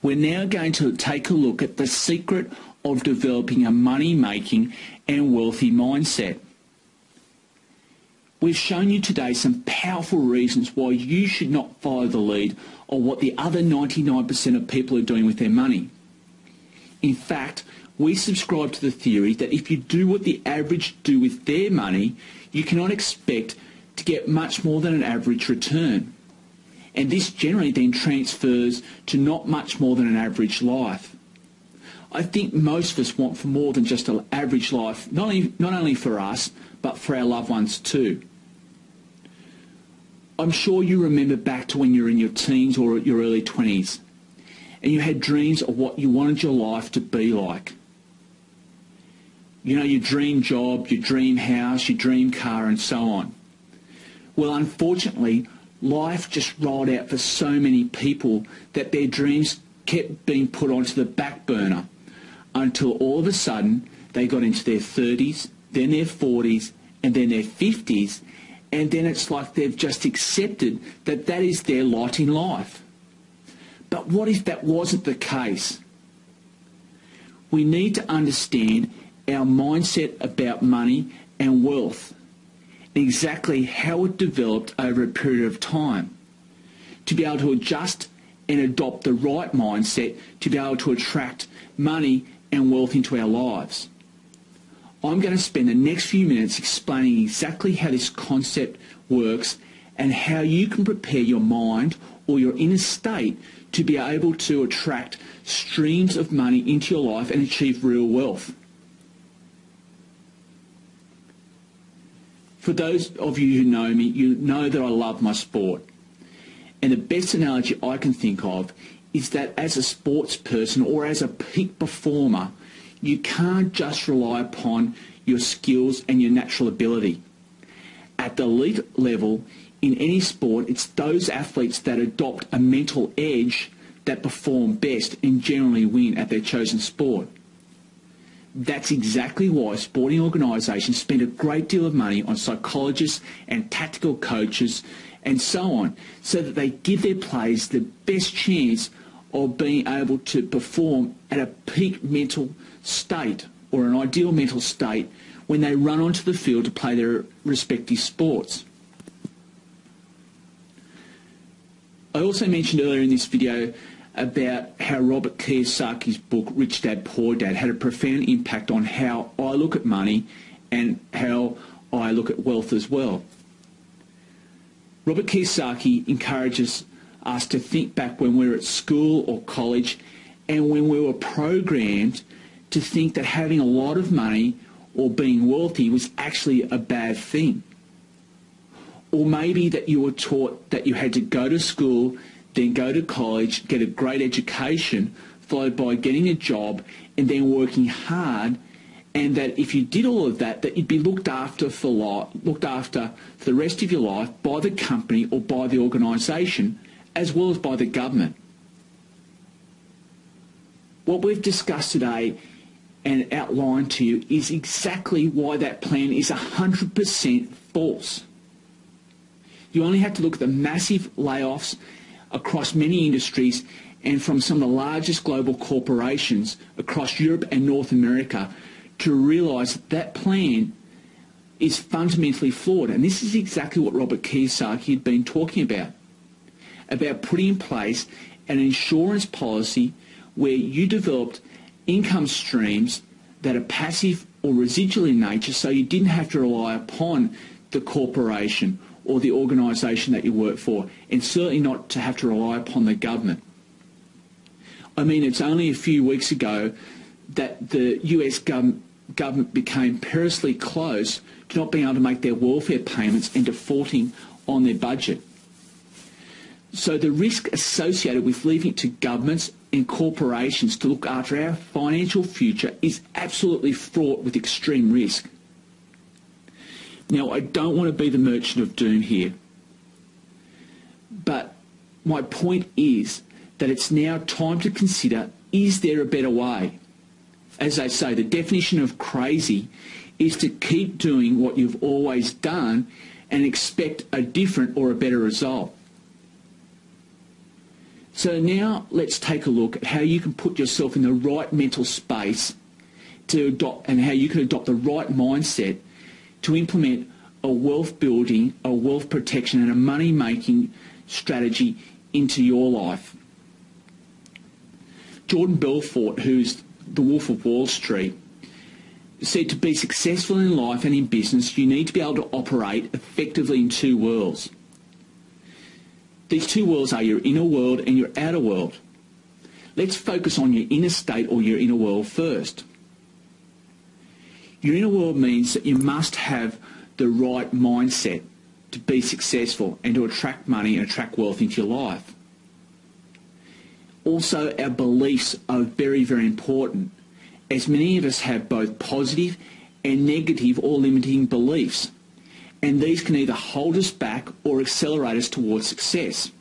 We're now going to take a look at the secret of developing a money-making and wealthy mindset. We've shown you today some powerful reasons why you should not follow the lead of what the other 99% of people are doing with their money. In fact, we subscribe to the theory that if you do what the average do with their money, you cannot expect to get much more than an average return. And this generally then transfers to not much more than an average life. I think most of us want for more than just an average life, not only for us, but for our loved ones too. I'm sure you remember back to when you were in your teens or your early 20s, and you had dreams of what you wanted your life to be like. You know, your dream job, your dream house, your dream car, and so on. Well, unfortunately, life just rolled out for so many people that their dreams kept being put onto the back burner until all of a sudden they got into their 30s, then their 40s, and then their 50s, and then it's like they've just accepted that that is their lot in life. But what if that wasn't the case? We need to understand our mindset about money and wealth, and exactly how it developed over a period of time, to be able to adjust and adopt the right mindset to be able to attract money and wealth into our lives. I'm going to spend the next few minutes explaining exactly how this concept works and how you can prepare your mind or your inner state to be able to attract streams of money into your life and achieve real wealth. For those of you who know me, you know that I love my sport. And the best analogy I can think of is that as a sports person or as a peak performer, you can't just rely upon your skills and your natural ability. At the elite level, in any sport, it's those athletes that adopt a mental edge that perform best and generally win at their chosen sport. That's exactly why sporting organisations spend a great deal of money on psychologists and tactical coaches and so on, so that they give their players the best chance of being able to perform at a peak mental state or an ideal mental state when they run onto the field to play their respective sports. I also mentioned earlier in this video about how Robert Kiyosaki's book, Rich Dad, Poor Dad, had a profound impact on how I look at money and how I look at wealth as well. Robert Kiyosaki encourages us to think back when we were at school or college and when we were programmed to think that having a lot of money or being wealthy was actually a bad thing. Or maybe that you were taught that you had to go to school, then go to college, get a great education, followed by getting a job and then working hard, and that if you did all of that, that you'd be looked after for the rest of your life by the company or by the organisation, as well as by the government. What we've discussed today and outlined to you is exactly why that plan is 100% false. You only have to look at the massive layoffs across many industries and from some of the largest global corporations across Europe and North America to realise that plan is fundamentally flawed. And this is exactly what Robert Kiyosaki had been talking about putting in place an insurance policy where you developed income streams that are passive or residual in nature, so you didn't have to rely upon the corporation or the organisation that you work for, and certainly not to have to rely upon the government. I mean, it's only a few weeks ago that the US government became perilously close to not being able to make their welfare payments and defaulting on their budget. So the risk associated with leaving it to governments and corporations to look after our financial future is absolutely fraught with extreme risk. Now, I don't want to be the merchant of doom here, but my point is that it's now time to consider, is there a better way? As they say, the definition of crazy is to keep doing what you've always done and expect a different or a better result. So now let's take a look at how you can put yourself in the right mental space to adopt, and how you can adopt the right mindset to implement a wealth building, a wealth protection and a money making strategy into your life. Jordan Belfort, who's the Wolf of Wall Street, said to be successful in life and in business, you need to be able to operate effectively in two worlds. These two worlds are your inner world and your outer world. Let's focus on your inner state or your inner world first. Your inner world means that you must have the right mindset to be successful and to attract money and attract wealth into your life. Also, our beliefs are very, very important, as many of us have both positive and negative or limiting beliefs, and these can either hold us back or accelerate us towards success.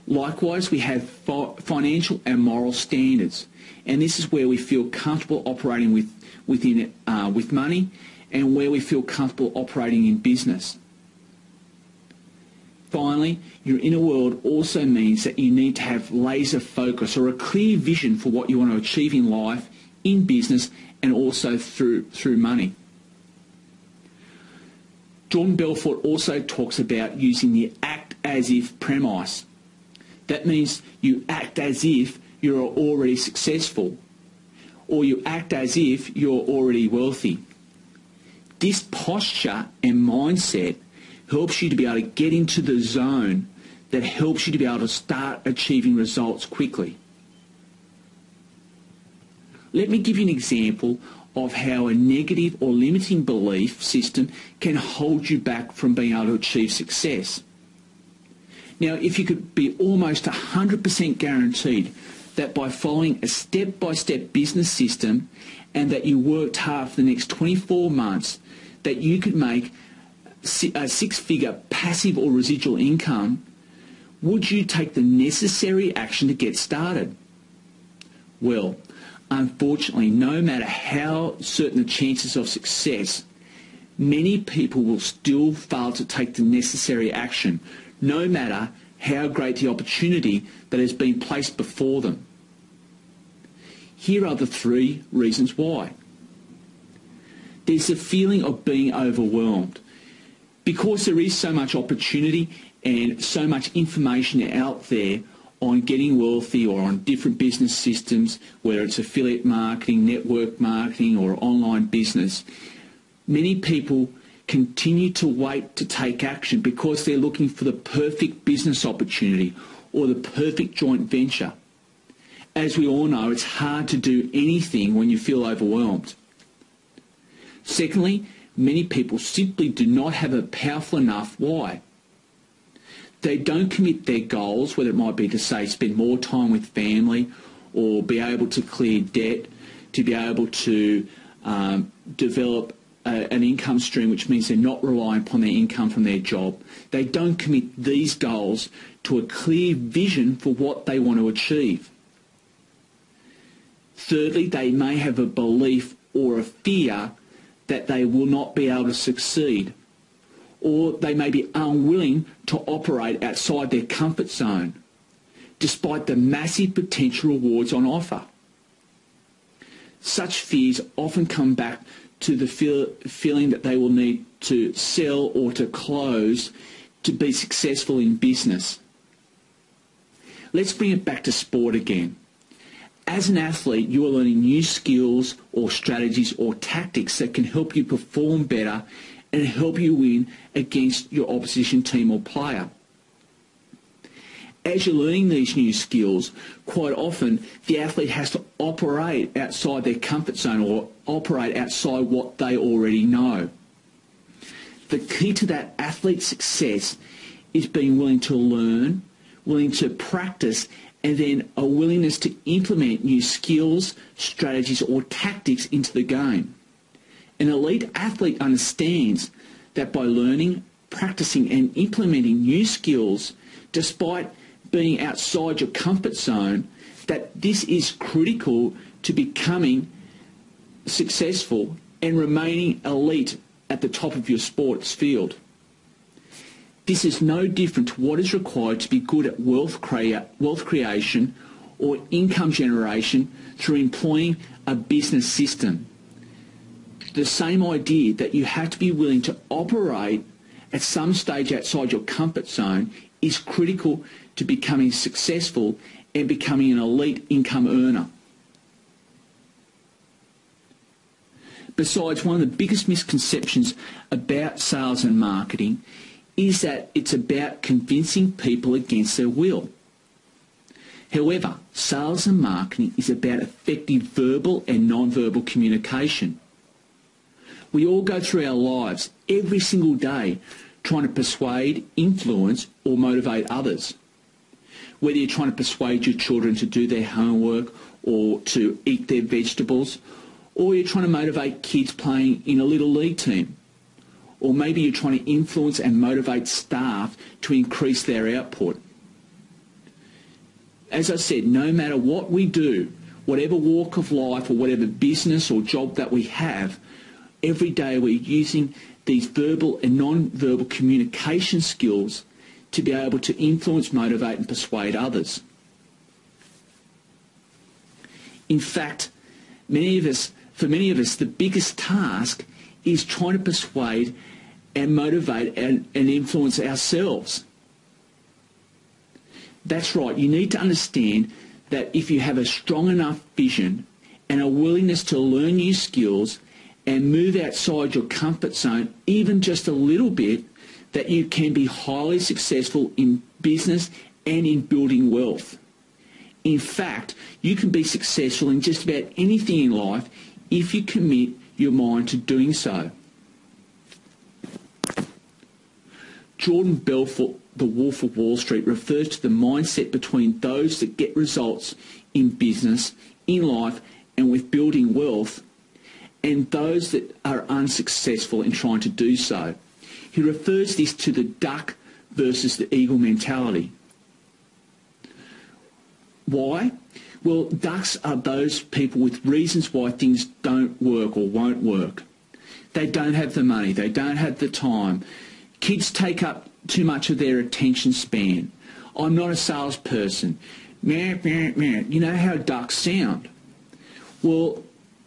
Likewise, we have financial and moral standards, and this is where we feel comfortable operating with money, and where we feel comfortable operating in business. Finally, your inner world also means that you need to have laser focus or a clear vision for what you want to achieve in life, in business, and also through money. Jordan Belfort also talks about using the act as if premise. That means you act as if you're already successful, or you act as if you're already wealthy. This posture and mindset helps you to be able to get into the zone that helps you to be able to start achieving results quickly. Let me give you an example of how a negative or limiting belief system can hold you back from being able to achieve success. Now, if you could be almost 100% guaranteed that by following a step-by-step business system and that you worked hard for the next 24 months, that you could make a six-figure passive or residual income, would you take the necessary action to get started? Well, unfortunately, no matter how certain the chances of success, many people will still fail to take the necessary action, no matter how great the opportunity that has been placed before them. Here are the 3 reasons why. There's a feeling of being overwhelmed. Because there is so much opportunity and so much information out there on getting wealthy or on different business systems, whether it's affiliate marketing, network marketing or online business, many people continue to wait to take action because they're looking for the perfect business opportunity or the perfect joint venture. As we all know, it's hard to do anything when you feel overwhelmed. Secondly, many people simply do not have a powerful enough why. They don't commit their goals, whether it might be to, say, spend more time with family or be able to clear debt, to be able to develop an income stream, which means they're not relying upon their income from their job. They don't commit these goals to a clear vision for what they want to achieve. Thirdly, they may have a belief or a fear that they will not be able to succeed, or they may be unwilling to operate outside their comfort zone, despite the massive potential rewards on offer. Such fears often come back to the feeling that they will need to sell or to close to be successful in business. Let's bring it back to sport again. As an athlete, you are learning new skills or strategies or tactics that can help you perform better and help you win against your opposition team or player. As you're learning these new skills, quite often the athlete has to operate outside their comfort zone or operate outside what they already know. The key to that athlete's success is being willing to learn, willing to practice, and then a willingness to implement new skills, strategies or tactics into the game. An elite athlete understands that by learning, practicing and implementing new skills, despite being outside your comfort zone, that this is critical to becoming successful and remaining elite at the top of your sports field. This is no different to what is required to be good at wealth creation or income generation through employing a business system. The same idea that you have to be willing to operate at some stage outside your comfort zone is critical to becoming successful and becoming an elite income earner. Besides, one of the biggest misconceptions about sales and marketing is that it's about convincing people against their will. However, sales and marketing is about effective verbal and non-verbal communication. We all go through our lives every single day trying to persuade, influence or motivate others. Whether you're trying to persuade your children to do their homework or to eat their vegetables, or you're trying to motivate kids playing in a little league team, or maybe you're trying to influence and motivate staff to increase their output. As I said, no matter what we do, whatever walk of life or whatever business or job that we have, every day we're using these verbal and non-verbal communication skills to be able to influence, motivate and persuade others. In fact, for many of us, the biggest task is trying to persuade and motivate and influence ourselves. That's right, you need to understand that if you have a strong enough vision and a willingness to learn new skills and move outside your comfort zone even just a little bit, that you can be highly successful in business and in building wealth. In fact, you can be successful in just about anything in life if you commit your mind to doing so. Jordan Belfort, the Wolf of Wall Street, refers to the mindset between those that get results in business, in life and with building wealth, and those that are unsuccessful in trying to do so. He refers this to the duck versus the eagle mentality. Why? Well, ducks are those people with reasons why things don't work or won't work. They don't have the money, they don't have the time. Kids take up too much of their attention span. I'm not a salesperson. Meh, meh, meh. You know how ducks sound. Well,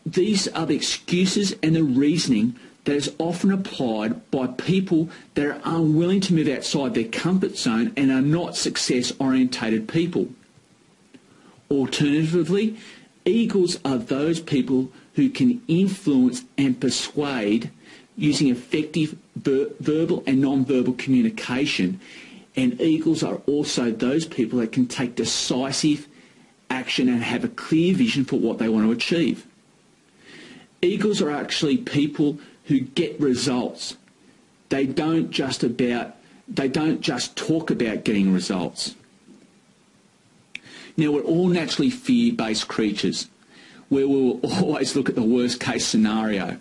these are the excuses and the reasoning that is often applied by people that are unwilling to move outside their comfort zone and are not success-orientated people. Alternatively, eagles are those people who can influence and persuade using effective verbal and non-verbal communication, and eagles are also those people that can take decisive action and have a clear vision for what they want to achieve. Eagles are actually people who get results. They don't just talk about getting results. Now, we're all naturally fear-based creatures, where we'll always look at the worst-case scenario.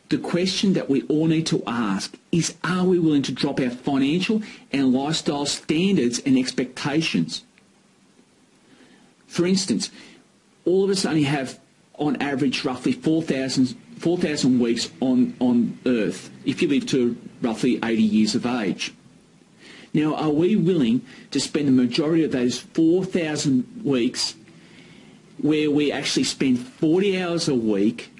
The question that we all need to ask is, are we willing to drop our financial and lifestyle standards and expectations? For instance, all of us only have, on average, roughly 4,000 weeks on Earth, if you live to roughly 80 years of age. Now, are we willing to spend the majority of those 4,000 weeks where we actually spend 40 hours a week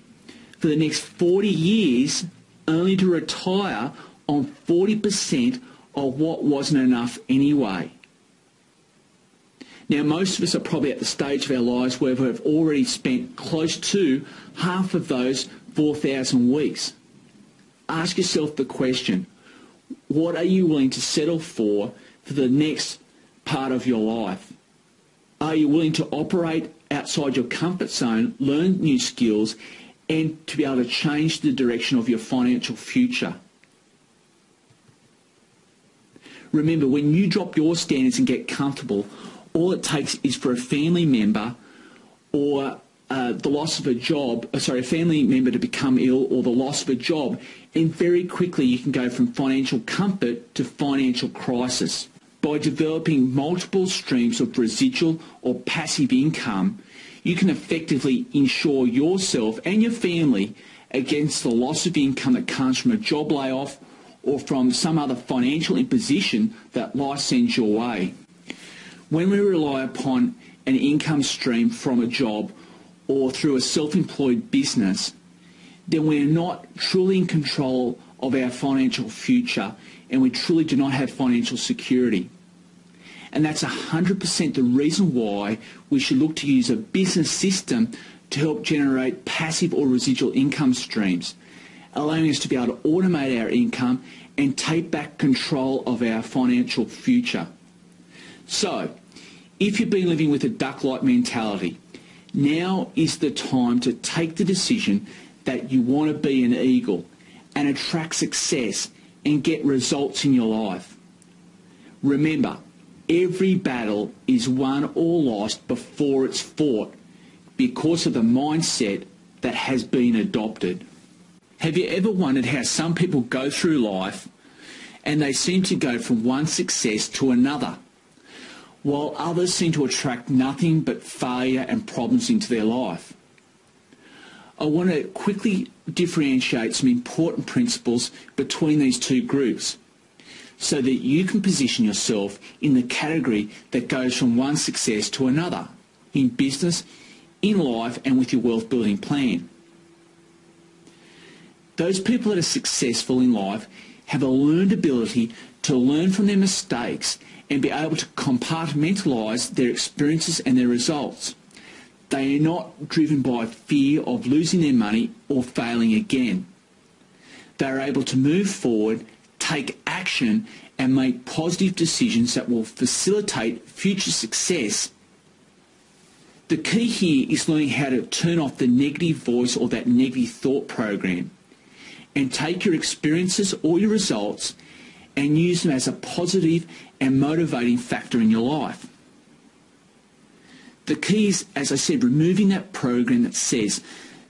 for the next 40 years only to retire on 40% of what wasn't enough anyway? Now, most of us are probably at the stage of our lives where we've already spent close to half of those 4,000 weeks. Ask yourself the question, what are you willing to settle for the next part of your life? Are you willing to operate outside your comfort zone, learn new skills, and to be able to change the direction of your financial future? Remember, when you drop your standards and get comfortable, all it takes is for a family member or the loss of a job, a family member to become ill or the loss of a job, and very quickly you can go from financial comfort to financial crisis. By developing multiple streams of residual or passive income, you can effectively insure yourself and your family against the loss of income that comes from a job layoff or from some other financial imposition that life sends your way. When we rely upon an income stream from a job or through a self-employed business, then we are not truly in control of our financial future, and we truly do not have financial security. And that's 100% the reason why we should look to use a business system to help generate passive or residual income streams, allowing us to be able to automate our income and take back control of our financial future. So, if you've been living with a duck-like mentality, now is the time to take the decision that you want to be an eagle and attract success and get results in your life. Remember, every battle is won or lost before it's fought because of the mindset that has been adopted. Have you ever wondered how some people go through life and they seem to go from one success to another, while others seem to attract nothing but failure and problems into their life? I want to quickly differentiate some important principles between these two groups so that you can position yourself in the category that goes from one success to another, in business, in life, and with your wealth building plan. Those people that are successful in life have a learned ability to learn from their mistakes and be able to compartmentalise their experiences and their results. They are not driven by fear of losing their money or failing again. They are able to move forward, take action, and make positive decisions that will facilitate future success. The key here is learning how to turn off the negative voice or that negative thought program and take your experiences or your results and use them as a positive and motivating factor in your life. The key is, as I said, removing that program that says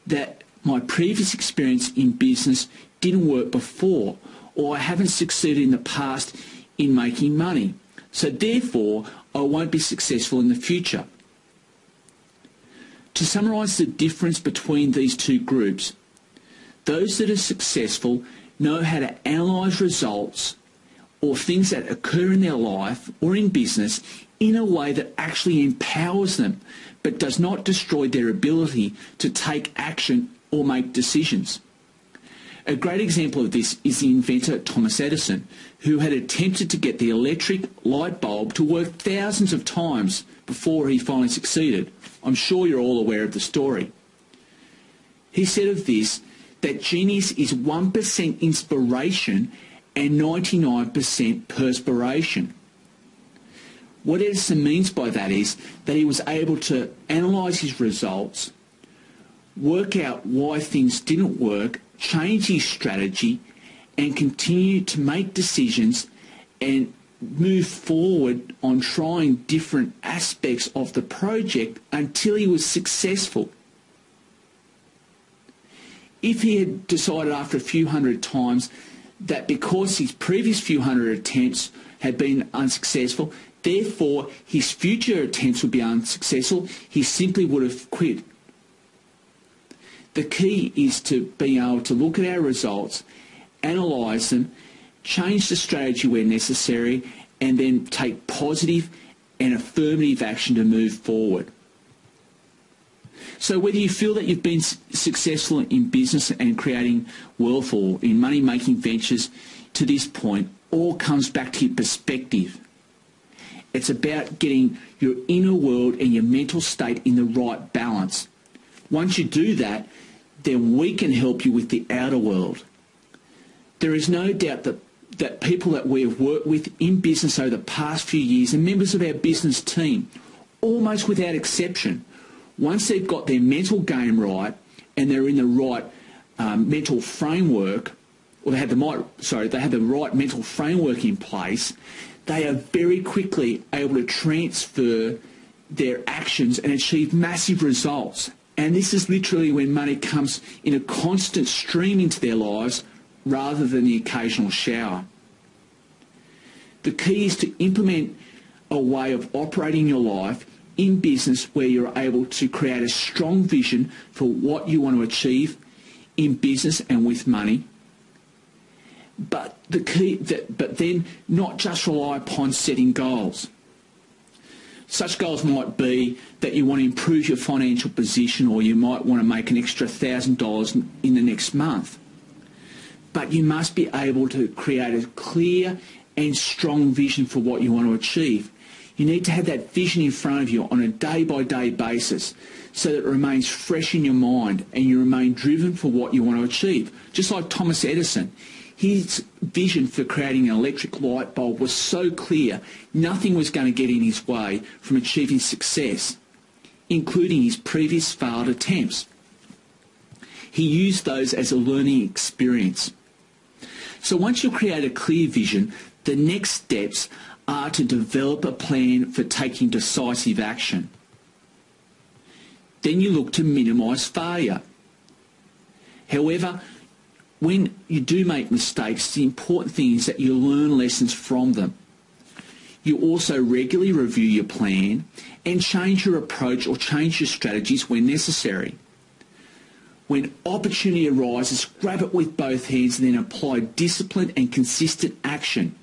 that my previous experience in business didn't work before, or I haven't succeeded in the past in making money, so therefore I won't be successful in the future. To summarise the difference between these two groups, those that are successful know how to analyse results or things that occur in their life or in business in a way that actually empowers them but does not destroy their ability to take action or make decisions. A great example of this is the inventor Thomas Edison, who had attempted to get the electric light bulb to work thousands of times before he finally succeeded. I'm sure you're all aware of the story. He said of this that genius is 1% inspiration and 99% perspiration. What Edison means by that is that he was able to analyse his results, work out why things didn't work, change his strategy, and continue to make decisions and move forward on trying different aspects of the project until he was successful. If he had decided after a few hundred times that because his previous few hundred attempts had been unsuccessful, therefore his future attempts would be unsuccessful, he simply would have quit. The key is to being able to look at our results, analyse them, change the strategy where necessary, and then take positive and affirmative action to move forward. So whether you feel that you've been successful in business and creating wealth or in money-making ventures to this point, all comes back to your perspective. It's about getting your inner world and your mental state in the right balance. Once you do that, then we can help you with the outer world. There is no doubt that people that we have worked with in business over the past few years and members of our business team, almost without exception, once they've got their mental game right and they're in the right mental framework, or they have the right mental framework in place, they are very quickly able to transfer their actions and achieve massive results. And this is literally when money comes in a constant stream into their lives rather than the occasional shower. The key is to implement a way of operating your life in business where you're able to create a strong vision for what you want to achieve in business and with money, But then not just rely upon setting goals. Such goals might be that you want to improve your financial position, or you might want to make an extra $1,000 in the next month. But you must be able to create a clear and strong vision for what you want to achieve. You need to have that vision in front of you on a day-by-day basis so that it remains fresh in your mind and you remain driven for what you want to achieve. Just like Thomas Edison, his vision for creating an electric light bulb was so clear, nothing was going to get in his way from achieving success, including his previous failed attempts. He used those as a learning experience. So once you create a clear vision, the next steps are to develop a plan for taking decisive action. Then you look to minimise failure. However, when you do make mistakes, the important thing is that you learn lessons from them. You also regularly review your plan and change your approach or change your strategies when necessary. When opportunity arises, grab it with both hands and then apply disciplined and consistent action.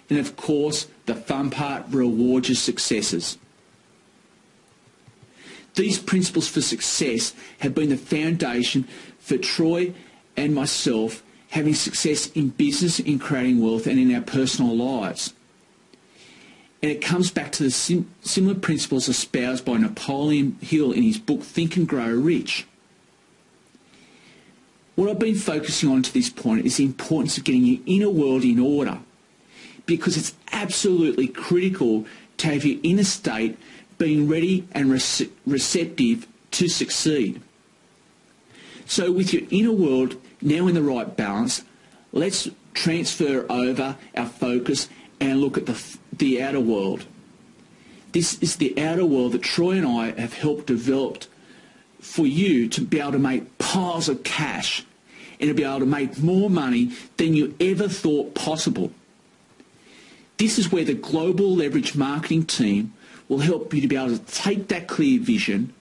And of course, the fun part, reward your successes. These principles for success have been the foundation for Troy and myself having success in business, in creating wealth, and in our personal lives. And it comes back to the similar principles espoused by Napoleon Hill in his book Think and Grow Rich. What I've been focusing on to this point is the importance of getting your inner world in order, because it's absolutely critical to have your inner state being ready and receptive to succeed. So with your inner world now in the right balance, let's transfer over our focus and look at the outer world. This is the outer world that Troy and I have helped develop for you to be able to make piles of cash and to be able to make more money than you ever thought possible. This is where the Global Leverage Marketing team will help you to be able to take that clear vision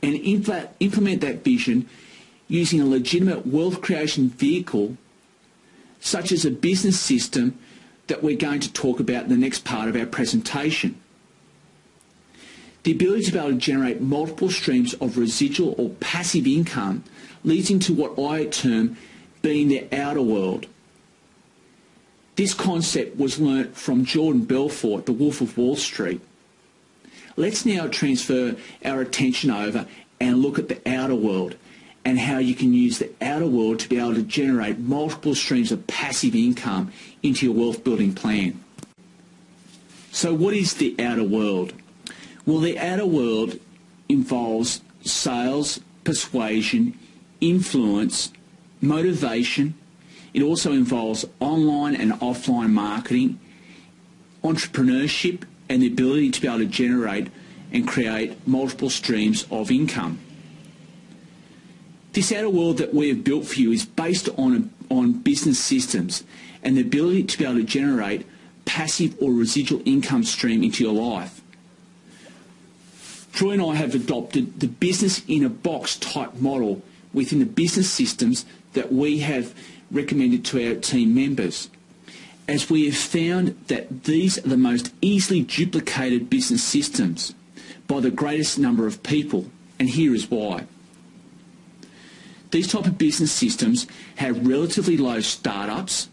and implement that vision using a legitimate wealth creation vehicle such as a business system that we're going to talk about in the next part of our presentation. The ability to be able to generate multiple streams of residual or passive income leads into what I term being the outer world. This concept was learnt from Jordan Belfort, the Wolf of Wall Street. Let's now transfer our attention over and look at the outer world and how you can use the outer world to be able to generate multiple streams of passive income into your wealth building plan. So what is the outer world? Well, the outer world involves sales, persuasion, influence, motivation. It also involves online and offline marketing, entrepreneurship, and the ability to be able to generate and create multiple streams of income. This outer world that we have built for you is based on business systems and the ability to be able to generate passive or residual income stream into your life. Troy and I have adopted the business in a box type model within the business systems that we have recommended to our team members, as we have found that these are the most easily duplicated business systems by the greatest number of people, and here is why. These type of business systems have relatively low startups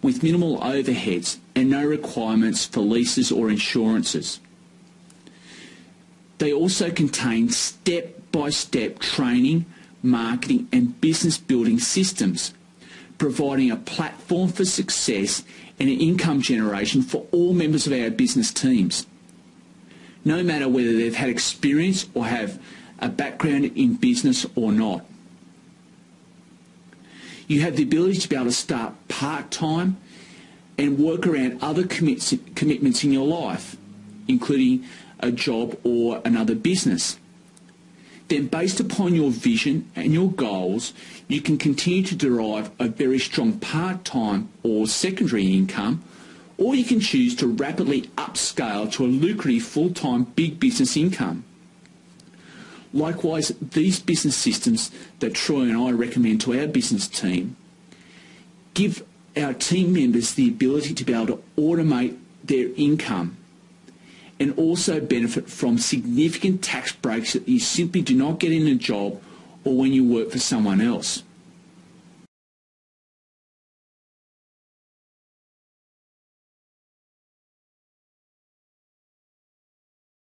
with minimal overheads and no requirements for leases or insurances. They also contain step-by-step training, marketing and business building systems, providing a platform for success and an income generation for all members of our business teams, no matter whether they've had experience or have a background in business or not. You have the ability to be able to start part-time and work around other commitments in your life, including a job or another business. Then based upon your vision and your goals, you can continue to derive a very strong part-time or secondary income, or you can choose to rapidly upscale to a lucrative full-time big business income. Likewise, these business systems that Troy and I recommend to our business team give our team members the ability to be able to automate their income and also benefit from significant tax breaks that you simply do not get in a job or when you work for someone else.